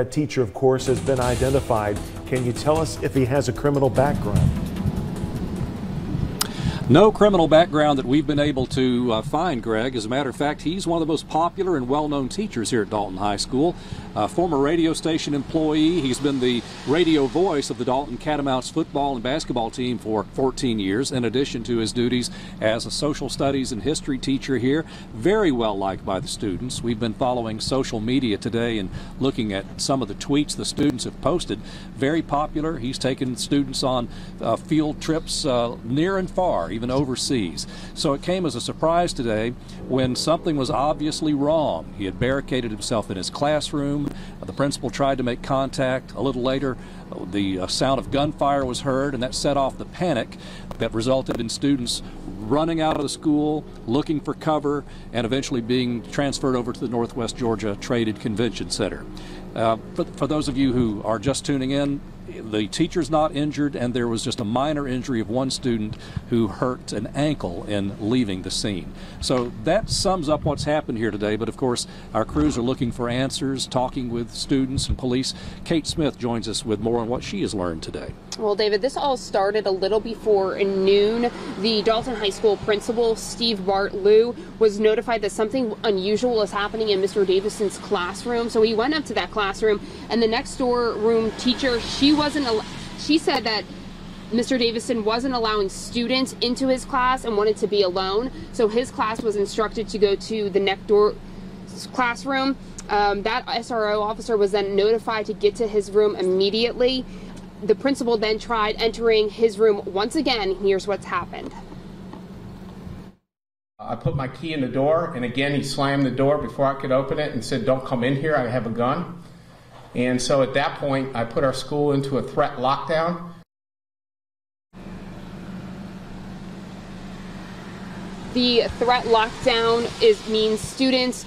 That teacher, of course, has been identified. Can you tell us if he has a criminal background? No criminal background that we've been able to find, Greg. As a matter of fact, he's one of the most popular and well-known teachers here at Dalton High School. Former radio station employee. He's been the radio voice of the Dalton Catamounts football and basketball team for 14 years, in addition to his duties as a social studies and history teacher here. Very well liked by the students. We've been following social media today and looking at some of the tweets the students have posted. Very popular. He's taken students on field trips near and far, even overseas. So it came as a surprise today when something was obviously wrong. He had barricaded himself in his classroom. The principal tried to make contact. A little later, the sound of gunfire was heard, and that set off the panic that resulted in students running out of the school, looking for cover, and eventually being transferred over to the Northwest Georgia Trade and Convention Center. For those of you who are just tuning in, the teacher's not injured, and there was just a minor injury of one student who hurt an ankle in leaving the scene. So that sums up what's happened here today, but of course our crews are looking for answers, talking with students and police. Kate Smith joins us with more on what she has learned today. Well, David, this all started a little before noon. The Dalton High School principal, Steve Bartloo, was notified that something unusual was happening in Mr. Davidson's classroom. So he went up to that classroom, and the next door room teacher, she said that Mr. Davidson wasn't allowing students into his class and wanted to be alone. So his class was instructed to go to the next door classroom. That SRO officer was then notified to get to his room immediately. The principal then tried entering his room once again. Here's what's happened. I put my key in the door, and again he slammed the door before I could open it and said, "Don't come in here, I have a gun." And so at that point, I put our school into a threat lockdown. The threat lockdown means students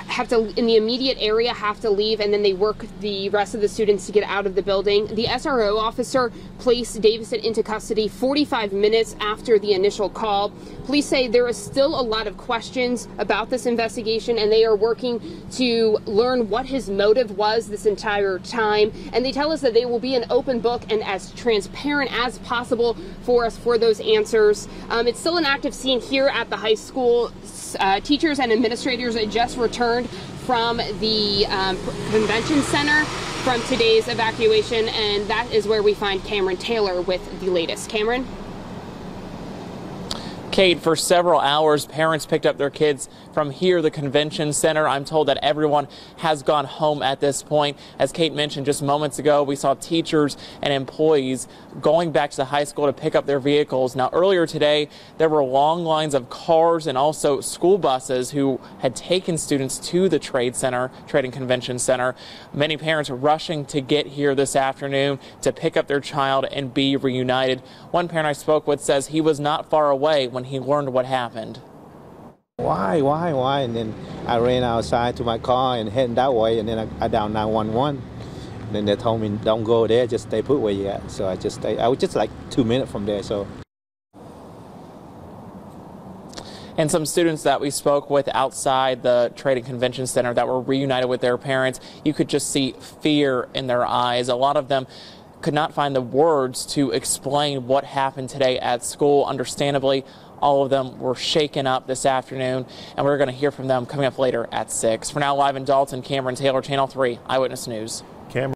have to, in the immediate area, have to leave, and then they work the rest of the students to get out of the building. The SRO officer placed Davidson into custody 45 minutes after the initial call. Police say there is still a lot of questions about this investigation, and they are working to learn what his motive was this entire time. And they tell us that they will be an open book and as transparent as possible for us for those answers. It's still an active scene here at the high school. Teachers and administrators just returned from the convention center from today's evacuation, and that is where we find Cameron Taylor with the latest. Cameron? Kate, for several hours, parents picked up their kids from here, the convention center. I'm told that everyone has gone home at this point. As Kate mentioned just moments ago, we saw teachers and employees going back to the high school to pick up their vehicles. Now, earlier today, there were long lines of cars and also school buses who had taken students to the Trade and Convention Center. Many parents are rushing to get here this afternoon to pick up their child and be reunited. One parent I spoke with says he was not far away when he learned what happened. Why? And then I ran outside to my car and heading that way, and then I dialed 911. And then they told me, don't go there, just stay put where you at. So I just stayed. I was just like 2 minutes from there. So. And some students that we spoke with outside the Trade and Convention Center that were reunited with their parents, you could just see fear in their eyes. A lot of them could not find the words to explain what happened today at school. Understandably, all of them were shaken up this afternoon, and we're going to hear from them coming up later at 6. For now, live in Dalton, Cameron Taylor, Channel 3 Eyewitness News. Cameron.